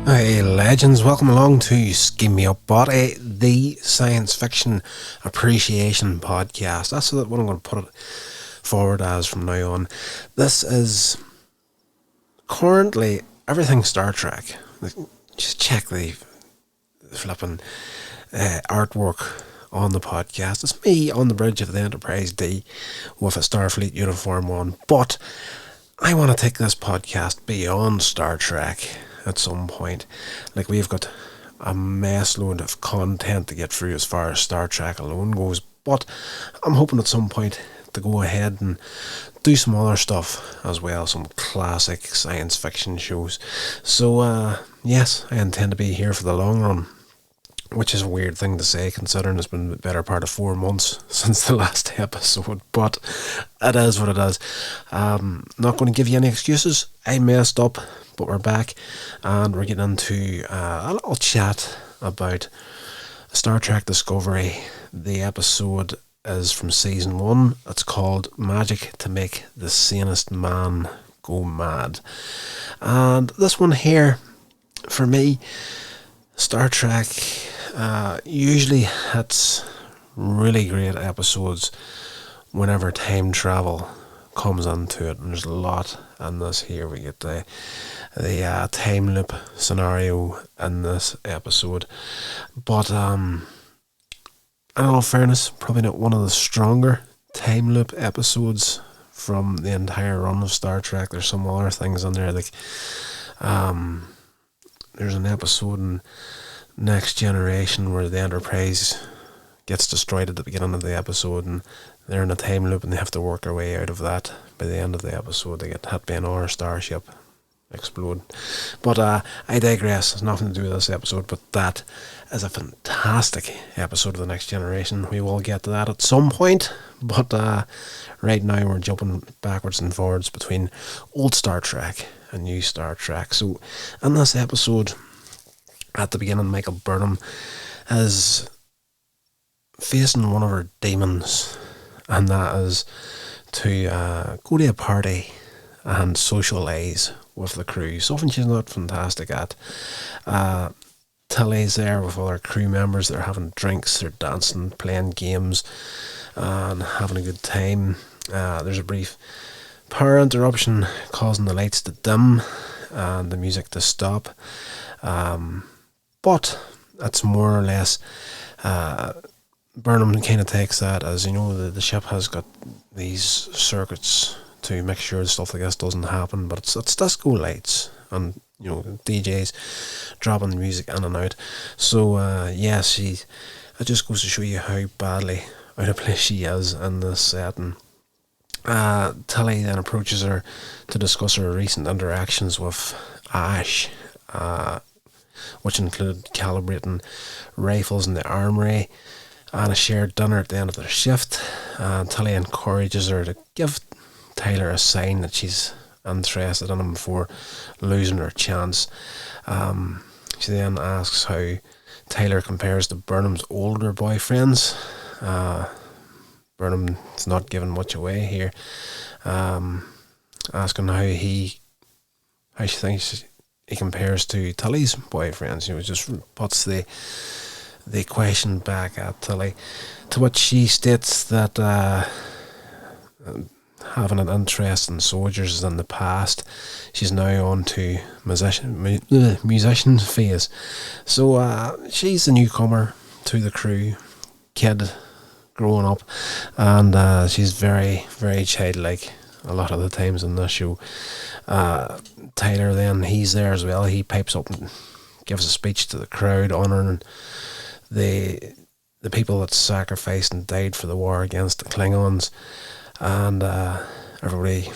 Hey legends, welcome along to Sceammeupbotty, the science fiction appreciation podcast. That's what I'm going to put it forward as from now on. This is currently everything Star Trek. Just check the flipping artwork on the podcast. It's me on the bridge of the Enterprise D with a Starfleet uniform on, but I want to take this podcast beyond Star Trek at some point. Like, we've got a mess load of content to get through as far as Star Trek alone goes, but I'm hoping at some point to go ahead and do some other stuff as well, some classic science fiction shows. So yes, I intend to be here for the long run, which is a weird thing to say considering it's been the better part of 4 months since the last episode, but it is what it is. Not going to give you any excuses. I messed up, but we're back and we're getting into a little chat about Star Trek Discovery. The episode is from season 1. It's called Magic to Make the Sanest Man Go Mad. And this one here, for me, Star Trek usually hits really great episodes whenever time travel comes into it, and there's a lot in this here. We get the time loop scenario in this episode, but in all fairness, probably not one of the stronger time loop episodes from the entire run of Star Trek. There's some other things in there, like there's an episode in Next Generation where the Enterprise gets destroyed at the beginning of the episode, and they're in a time loop and they have to work their way out of that. By the end of the episode, they get hit by another starship, explode. But I digress. It's nothing to do with this episode, but that is a fantastic episode of the Next Generation. We will get to that at some point, but right now we're jumping backwards and forwards between old Star Trek and new Star Trek. So in this episode, at the beginning, Michael Burnham is facing one of her demons, and that is to go to a party and socialise with the crew, something she's not fantastic at. Tilly's there with other crew members. They're having drinks, they're dancing, playing games, and having a good time. There's a brief power interruption causing the lights to dim and the music to stop. But it's more or less, Burnham kind of takes that as, the ship has got these circuits to make sure stuff like this doesn't happen, but it's disco lights and, DJs dropping the music in and out. So, yes, it just goes to show you how badly out of place she is in this setting. Tilly then approaches her to discuss her recent interactions with Ash, which include calibrating rifles in the armory and a shared dinner at the end of their shift. Tilly encourages her to give Tyler a sign that she's interested in him before losing her chance. She then asks how Tyler compares to Burnham's older boyfriends. Burnham's not giving much away here, asking how she thinks he compares to Tilly's boyfriends. Just puts the question back at Tilly, to which she states that having an interest in soldiers in the past, she's now on to musician phase. So she's the newcomer to the crew, kid growing up, and she's very, very childlike a lot of the times in this show. Tyler then, he's there as well. He pipes up and gives a speech to the crowd honouring the people that sacrificed and died for the war against the Klingons, and everybody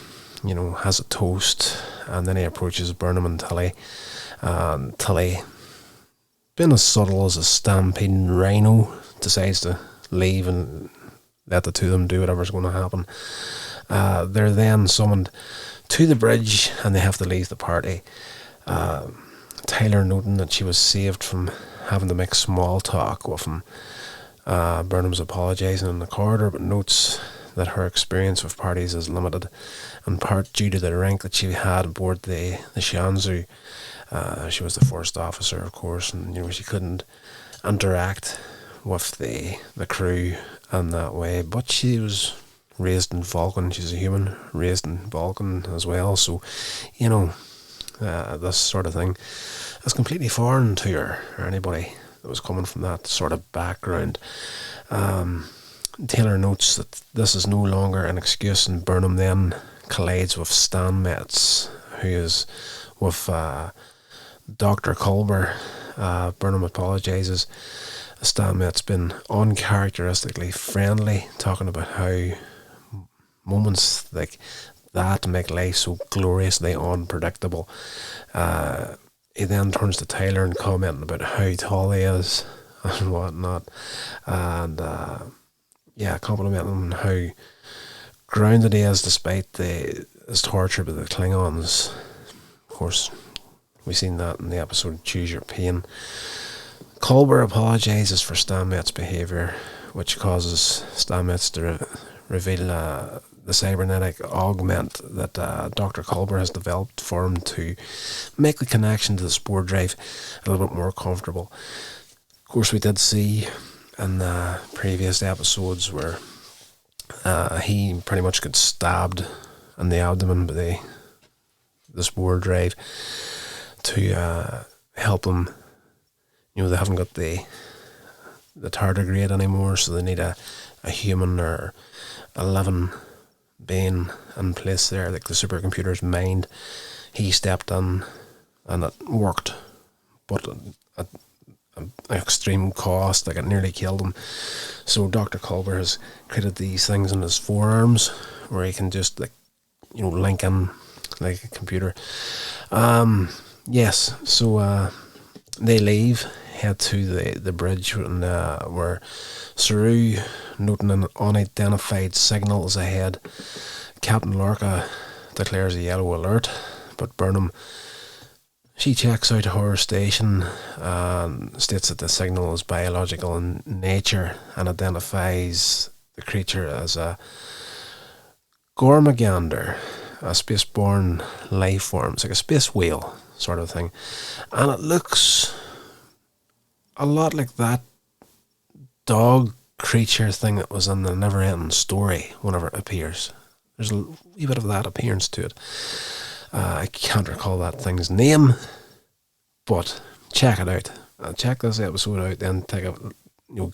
has a toast, and then he approaches Burnham and Tilly, and Tilly, being as subtle as a stampeding rhino, decides to leave and let the two of them do whatever's going to happen. They're then summoned to the bridge and they have to leave the party. Tyler, noting that she was saved from having to make small talk with him, Burnham's apologising in the corridor, but notes that her experience with parties is limited, in part due to the rank that she had aboard the Shanzu. She was the first officer, of course, and she couldn't interact with the crew in that way. But she was raised in Vulcan. She's a human raised in Vulcan as well. So, this sort of thing is completely foreign to her, or anybody that was coming from that sort of background. Taylor notes that this is no longer an excuse, and Burnham then collides with Stan Metz, who is with Dr. Culber. Burnham apologises. Stan Metz been uncharacteristically friendly, talking about how moments like that make life so gloriously unpredictable. He then turns to Taylor and commenting about how tall he is and whatnot, and complimenting him on how grounded he is despite his torture by the Klingons. Of course, we've seen that in the episode Choose Your Pain. Culber apologises for Stan Metz's behaviour, which causes Stan Metz to reveal the cybernetic augment that Dr. Culber has developed for him to make the connection to the spore drive a little bit more comfortable. Of course, we did see in the previous episodes where he pretty much got stabbed in the abdomen by the spore drive to help him. They haven't got the tardigrade anymore, so they need a human or a living being in place there, like the supercomputer's mind. He stepped in and it worked, but at an extreme cost. Like, it nearly killed him. So Dr. Culber has created these things in his forearms where he can just link in like a computer. Yes, so they leave, head to the bridge, and where Saru, noting an unidentified signal is ahead. Captain Lorca declares a yellow alert, but Burnham, she checks out her station and states that the signal is biological in nature and identifies the creature as a Gormagander, a spaceborne life form. It's like a space whale sort of thing, and it looks a lot like that dog creature thing that was in the Never Ending Story whenever it appears. There's a wee bit of that appearance to it. I can't recall that thing's name, but check it out. Check this episode out, then take a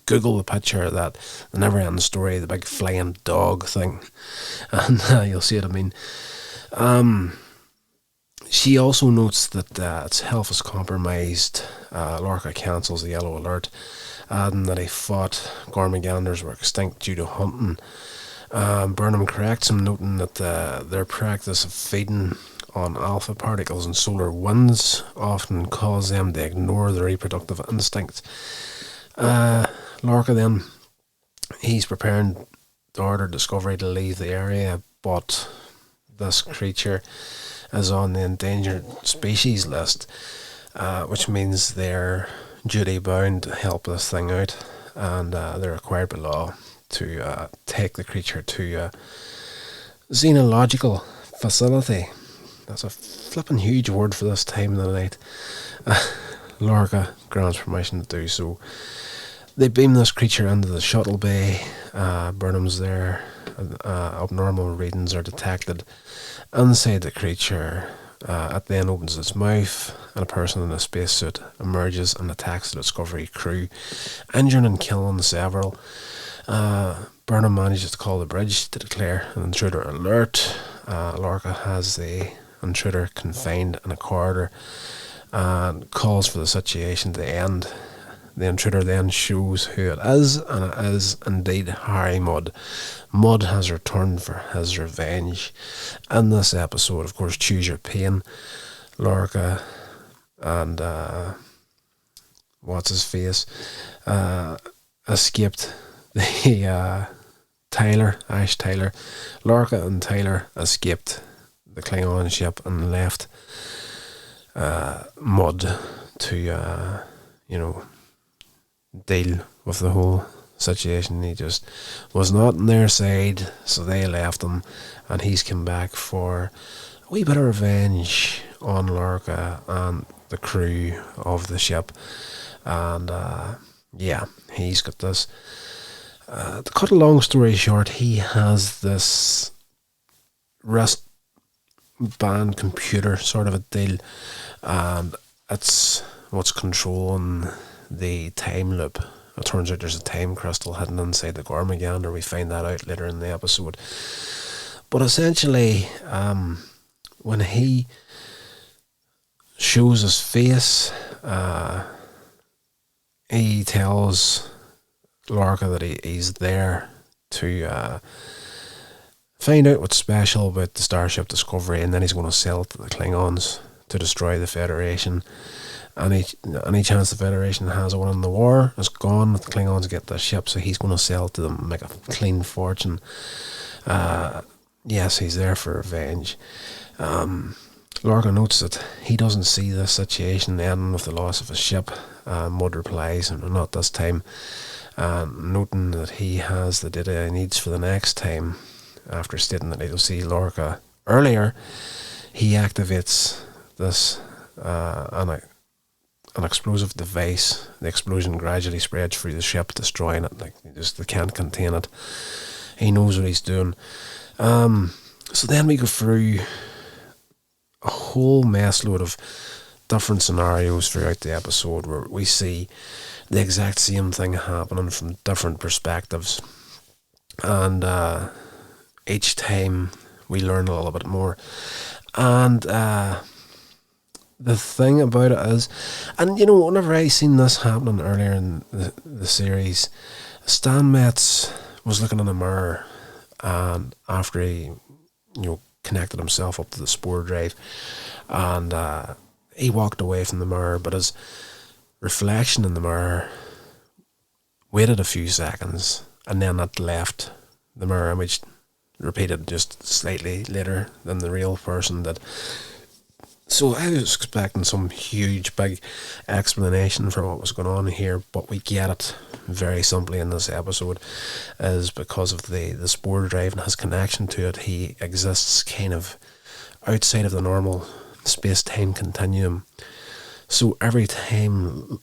Google the picture of that, the Never Ending Story, the big flying dog thing, and you'll see what I mean. She also notes that its health is compromised. Lorca cancels the yellow alert, adding that he thought Gormaganders were extinct due to hunting. Burnham corrects him, noting that their practice of feeding on alpha particles and solar winds often cause them to ignore their reproductive instincts. Lorca then, he's preparing to order Discovery to leave the area, but this creature is on the endangered species list, which means they're duty bound to help this thing out, and they're required by law to take the creature to a xenological facility. That's a flipping huge word for this time of the night. Lorca grants permission to do so. They beam this creature into the shuttle bay. Burnham's there. Abnormal readings are detected inside the creature. It then opens its mouth, and a person in a spacesuit emerges and attacks the Discovery crew, injuring and killing several. Burnham manages to call the bridge to declare an intruder alert. Lorca has the intruder confined in a corridor and calls for the situation to end. The intruder then shows who it is, and it is indeed Harry Mudd. Mudd has returned for his revenge. In this episode, of course, Choose Your Pain, Lorca and what's his face escaped the Ash Tyler. Lorca and Tyler escaped the Klingon ship and left Mudd to deal with the whole situation. He just was not on their side, so they left him, and he's come back for a wee bit of revenge on Lorca, and the crew of the ship. And he's got this. To cut a long story short, he has this wristband computer sort of a deal, and it's what's controlling the time loop. It turns out there's a time crystal hidden inside the Gormagander. We find that out later in the episode. But essentially, when he shows his face, he tells Lorca that he's there to find out what's special about the Starship Discovery, and then he's going to sell it to the Klingons to destroy the Federation. Any chance the Federation has a win in the war is gone if the Klingons get the ship, so he's going to sell it to them, make a clean fortune. Yes, he's there for revenge. Lorca notes that he doesn't see this situation ending with the loss of his ship. Mudd replies, not this time, noting that he has the data he needs for the next time. After stating that he'll see Lorca earlier, he activates this an explosive device. The explosion gradually spreads through the ship, destroying it. They can't contain it. He knows what he's doing. So then we go through a whole mess load of different scenarios throughout the episode where we see the exact same thing happening from different perspectives. And each time we learn a little bit more. And the thing about it is, and whenever I seen this happening earlier in the series, Stan Metz was looking in a mirror, and after he connected himself up to the spore drive, and he walked away from the mirror, but his reflection in the mirror waited a few seconds, and then it left the mirror image, repeated just slightly later than the real person did. So I was expecting some huge big explanation for what was going on here, but we get it very simply in this episode. Is because of the spore drive and his connection to it, he exists kind of outside of the normal space-time continuum. So every time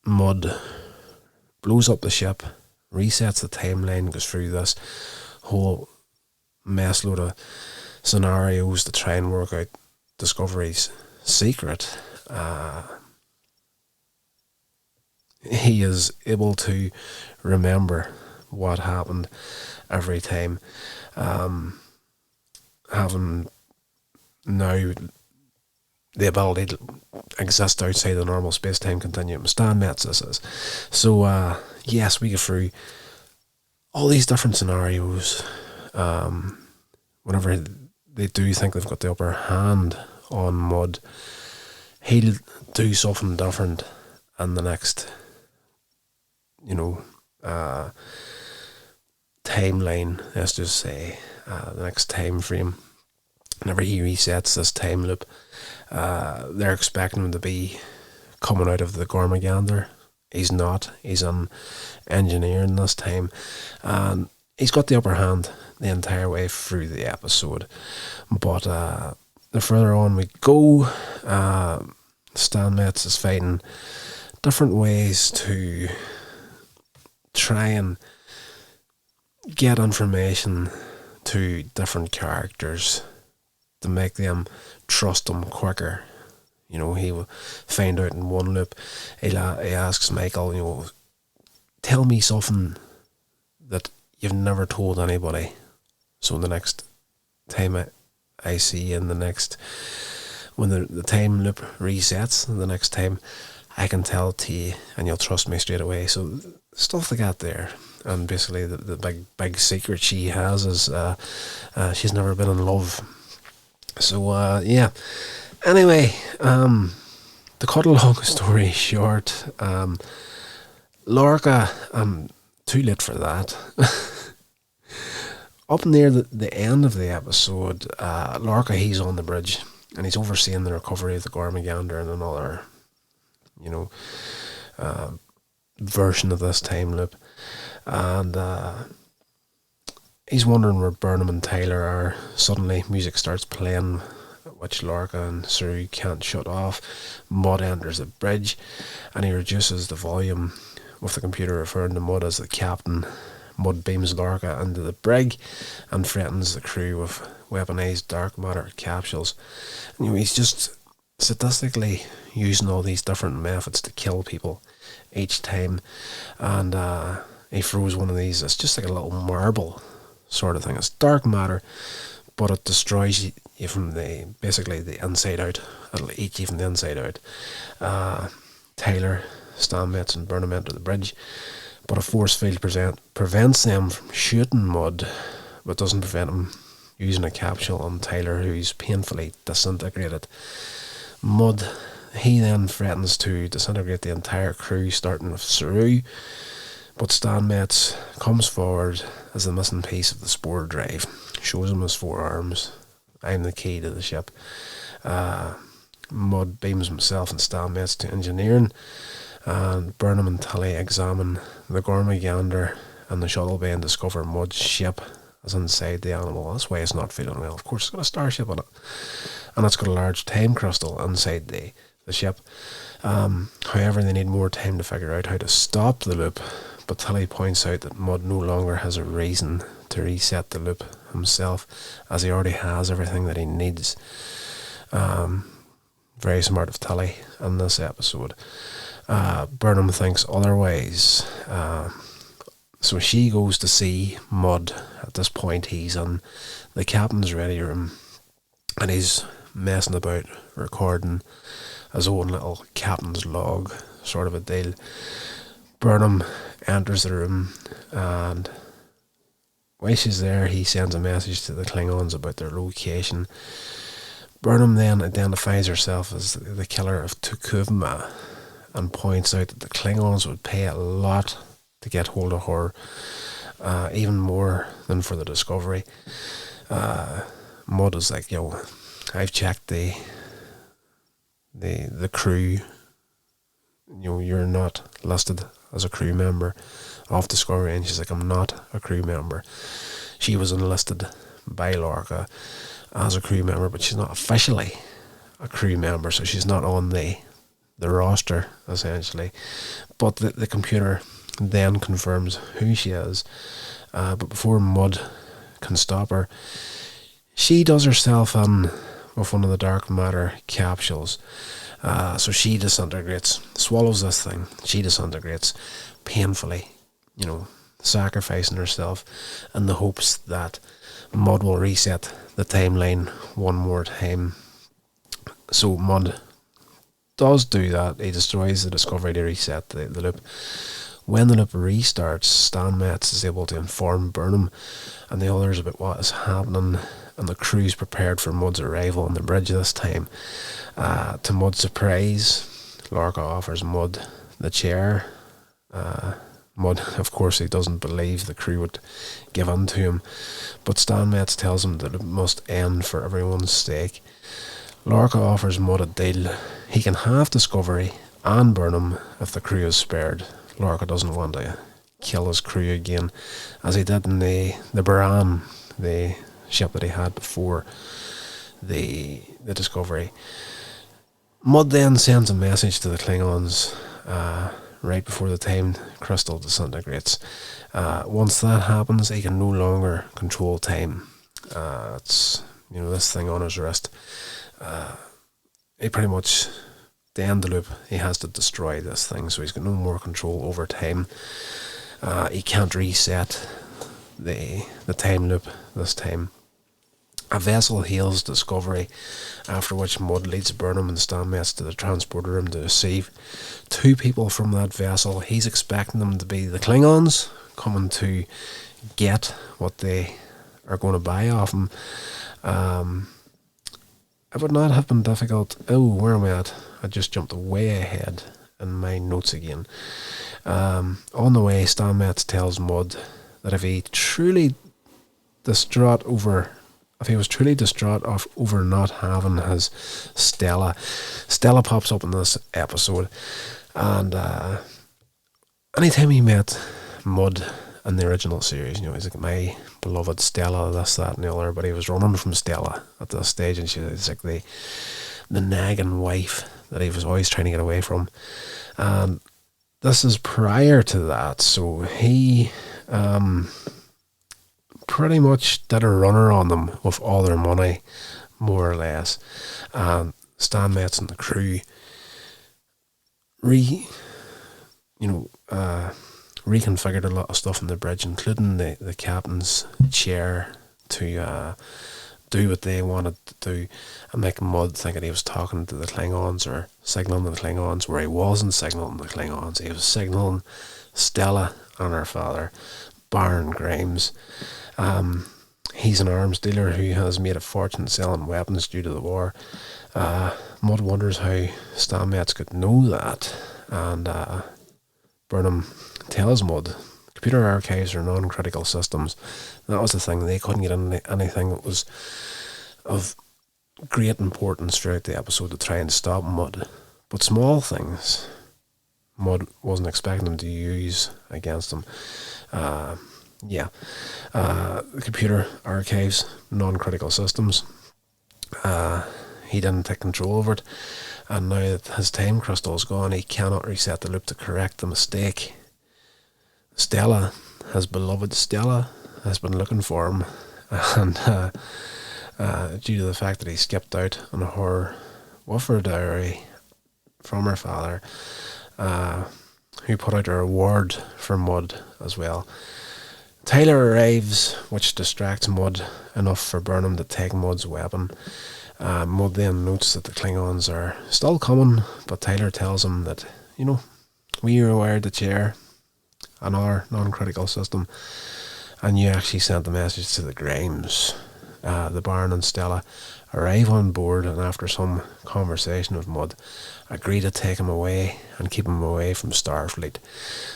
Mudd blows up the ship, resets the timeline, goes through this whole mess load of scenarios to try and work out Discovery's secret, he is able to remember what happened every time, having now the ability to exist outside the normal space-time continuum. Stan Metz this is. So yes, we go through all these different scenarios. Whenever they do think they've got the upper hand on Mudd, he'll do something different in the next, timeline, let's just say, the next time frame. Whenever he resets this time loop, they're expecting him to be coming out of the Gormagander. He's not. He's on engineering this time, and he's got the upper hand the entire way through the episode. But the further on we go, Stan Metz is fighting different ways to try and get information to different characters to make them trust him quicker. He will find out in one loop. He asks Michael, tell me something that you've never told anybody. So the next time I see in the next, when the time loop resets, the next time I can tell it to you and you'll trust me straight away. So stuff like that there. And basically the big secret she has is she's never been in love. So yeah. Anyway, to cut a long story short, Lorca, I'm too late for that. Up near the end of the episode, Lorca, he's on the bridge and he's overseeing the recovery of the Gormagander and another, version of this time loop. And he's wondering where Burnham and Tyler are. Suddenly music starts playing which Lorca and Saru can't shut off. Mud enters the bridge, and he reduces the volume, with the computer referring to Mud as the captain. Mud beams Lorca into the brig and threatens the crew with weaponized dark matter capsules. And, he's just statistically using all these different methods to kill people each time, and he throws one of these. It's just like a little marble sort of thing. It's dark matter, but it destroys you from the inside out. It'll eat you from the inside out. Tyler, Stamets and Burnham enter the bridge, but a force field prevents them from shooting Mud, but doesn't prevent him using a capsule on Tyler, who's painfully disintegrated. Mud, he then threatens to disintegrate the entire crew, starting with Saru, but Stamets comes forward as the missing piece of the spore drive, shows him his 4 arms. I'm the key to the ship. Mud beams himself and Stamets to engineering, and Burnham and Tully examine the Gormagander and the shuttle bay and discover Mud's ship is inside the animal. That's why it's not feeling well. Of course, it's got a starship on it, and it's got a large time crystal inside the ship. However, they need more time to figure out how to stop the loop, but Tully points out that Mud no longer has a reason to reset the loop himself, as he already has everything that he needs. Very smart of Tully in this episode. Burnham thinks otherwise, so she goes to see Mud. At this point, he's in the captain's ready room, and he's messing about recording his own little captain's log sort of a deal. Burnham enters the room, and while she's there, he sends a message to the Klingons about their location. Burnham then identifies herself as the killer of Tukuvma and points out that the Klingons would pay a lot to get hold of her, even more than for the Discovery. Mud is like, I've checked the crew. You're not listed as a crew member of Discovery. And she's like, I'm not a crew member. She was enlisted by Lorca as a crew member, but she's not officially a crew member, so she's not on the roster, essentially. But the computer then confirms who she is, but before Mud can stop her, she does herself in with one of the dark matter capsules. So she disintegrates, swallows this thing. She disintegrates painfully, sacrificing herself in the hopes that Mud will reset the timeline one more time. So Mud does do that. He destroys the Discovery to reset the loop. When the loop restarts, Stamets is able to inform Burnham and the others about what is happening, and the crew's prepared for Mud's arrival on the bridge this time. To Mud's surprise, Lorca offers Mud the chair. Mud, of course, he doesn't believe the crew would give in to him, but Stamets tells him that it must end for everyone's sake. Lorca offers Mud a deal. He can have Discovery and Burnham if the crew is spared. Lorca doesn't want to kill his crew again, as he did in the Baran, the ship that he had before the Discovery. Mud then sends a message to the Klingons right before the time crystal disintegrates. Once that happens, he can no longer control time. It's this thing on his wrist. He pretty much, to end the loop, he has to destroy this thing, so he's got no more control over time. He can't reset the time loop this time. A vessel hails Discovery, after which Mud leads Burnham and Stamets to the transporter room to receive 2 people from that vessel. He's expecting them to be the Klingons, coming to get what they are going to buy off him. It would not have been difficult. Oh, where am I at? I just jumped way ahead in my notes again. On the way, Stamets tells Mud that if he was truly distraught over not having his Stella pops up in this episode, and anytime he met Mud in the original series. You know, he's like, my beloved Stella, this, that, and the other. But he was running from Stella at this stage, and she's like the nagging wife that he was always trying to get away from. And this is prior to that, so he pretty much did a runner on them with all their money, more or less. And Stan Metz and the crew reconfigured a lot of stuff in the bridge, including the captain's chair, to do what they wanted to do, and make Mud think that he was talking to the Klingons or signalling to the Klingons, where he wasn't signalling the Klingons. He was signalling Stella and her father, Baron Grimes. He's an arms dealer who has made a fortune selling weapons due to the war. Mud wonders how Stan Metz could know that, and Burnham tells Mud, computer archives are non-critical systems. That was the thing, they couldn't get anything that was of great importance throughout the episode to try and stop Mud. But small things, Mud wasn't expecting them to use against him. The computer archives, non-critical systems. He didn't take control over it, and now that his time crystal is gone, he cannot reset the loop to correct the mistake. Stella, his beloved Stella, has been looking for him, and due to the fact that he skipped out on her woofer diary from her father, who put out a reward for Mud as well. Tyler arrives, which distracts Mud enough for Burnham to take Mud's weapon. Mud then notes that the Klingons are still coming, but Tyler tells him that, we rewired the chair on our non-critical system, and you actually sent the message to the Grimes. The Baron and Stella arrive on board, and after some conversation with Mud, agree to take him away and keep him away from Starfleet.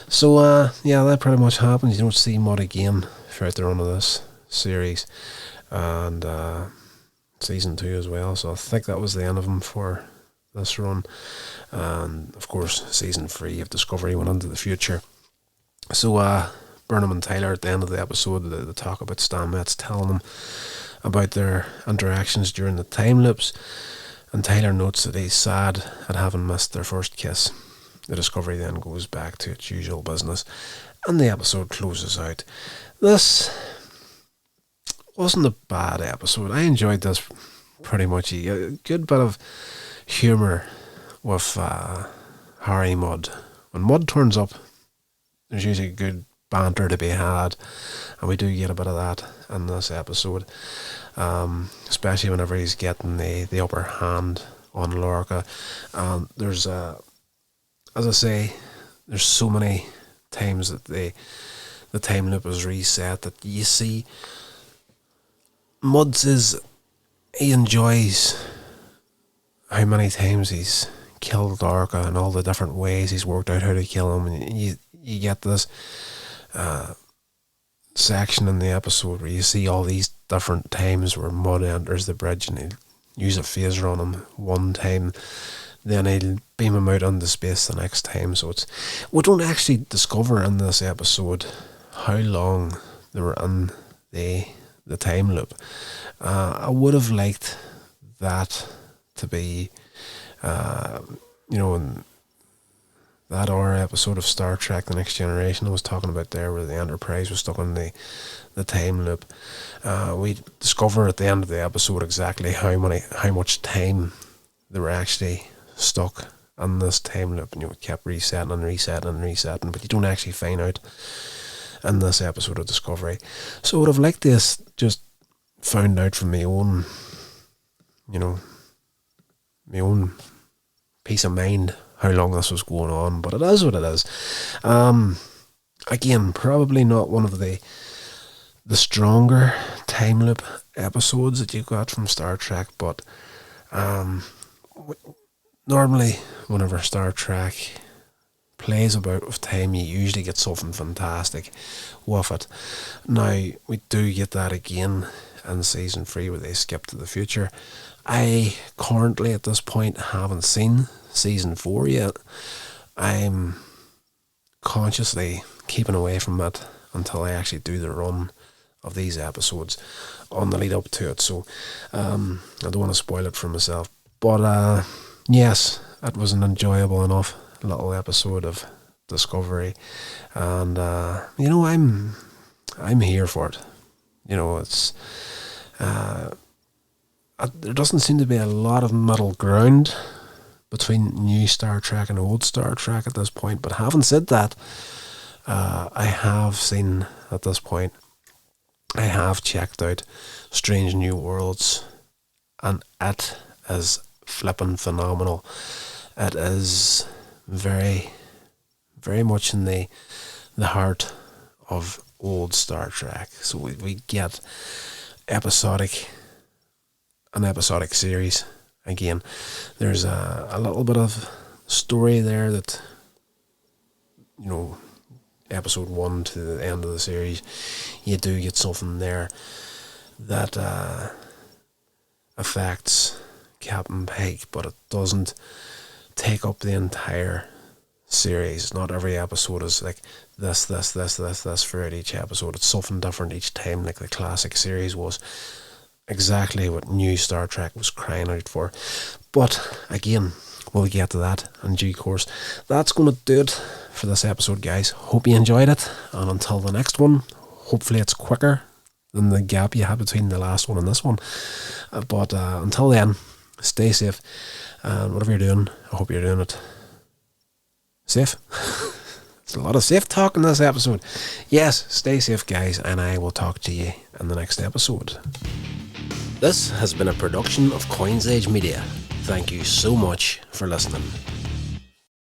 So, that pretty much happens. You don't see Mud again throughout the run of this series, and season 2 as well. So I think that was the end of him for this run. And of course, season 3 of Discovery went into the future. So Burnham and Tyler at the end of the episode, they talk about Stan Metz telling them about their interactions during the time loops, and Tyler notes that he's sad at having missed their first kiss. The Discovery then goes back to its usual business, and the episode closes out. This wasn't a bad episode. I enjoyed this pretty much. A good bit of humour with Harry Mudd. When Mudd turns up, there's usually good banter to be had, and we do get a bit of that in this episode, especially whenever he's getting the upper hand on Lorca. There's as I say, there's so many times that the time loop is reset that you see Mudd says he enjoys how many times he's killed Lorca and all the different ways he's worked out how to kill him, and you get this section in the episode where you see all these different times where Mudd enters the bridge, and he'll use a phaser on him one time, then he'll beam him out into space the next time. So we don't actually discover in this episode how long they were in the time loop. I would have liked that to be in that hour episode of Star Trek The Next Generation I was talking about there, where the Enterprise was stuck in the time loop. We discover at the end of the episode exactly how much time they were actually stuck in this time loop, and it kept resetting and resetting and resetting, but you don't actually find out in this episode of Discovery. So I would have liked this just found out from my own peace of mind how long this was going on, but it is what it is. Again, probably not one of the stronger time loop episodes that you got from Star Trek, but normally whenever Star Trek plays about with time, you usually get something fantastic with it. Now, we do get that again in season 3 where they skip to the future. I currently at this point haven't seen season 4 yet. I'm consciously keeping away from it until I actually do the run of these episodes on the lead up to it. So I don't want to spoil it for myself. But yes, it was an enjoyable enough little episode of discovery, and I'm here for it. It's there doesn't seem to be a lot of middle ground between new Star Trek and old Star Trek at this point. But having said that, I have seen at this point, I have checked out Strange New Worlds, and it is flipping phenomenal. It is very, very much in the heart of old Star Trek. So we get an episodic series. Again, there's a little bit of story there that, episode 1 to the end of the series, you do get something there that affects Captain Pike, but it doesn't take up the entire series. Not every episode is like this throughout each episode. It's something different each time, like the classic series was. Exactly what new Star Trek was crying out for. But again, we'll get to that in due course. That's going to do it for this episode, guys. Hope you enjoyed it, and until the next one, hopefully it's quicker than the gap you had between the last one and this one. But until then, stay safe, and whatever you're doing, I hope you're doing it safe. There's a lot of safe talk in this episode. Yes, stay safe, guys, and I will talk to you in the next episode. This has been a production of Coins Age Media. Thank you so much for listening.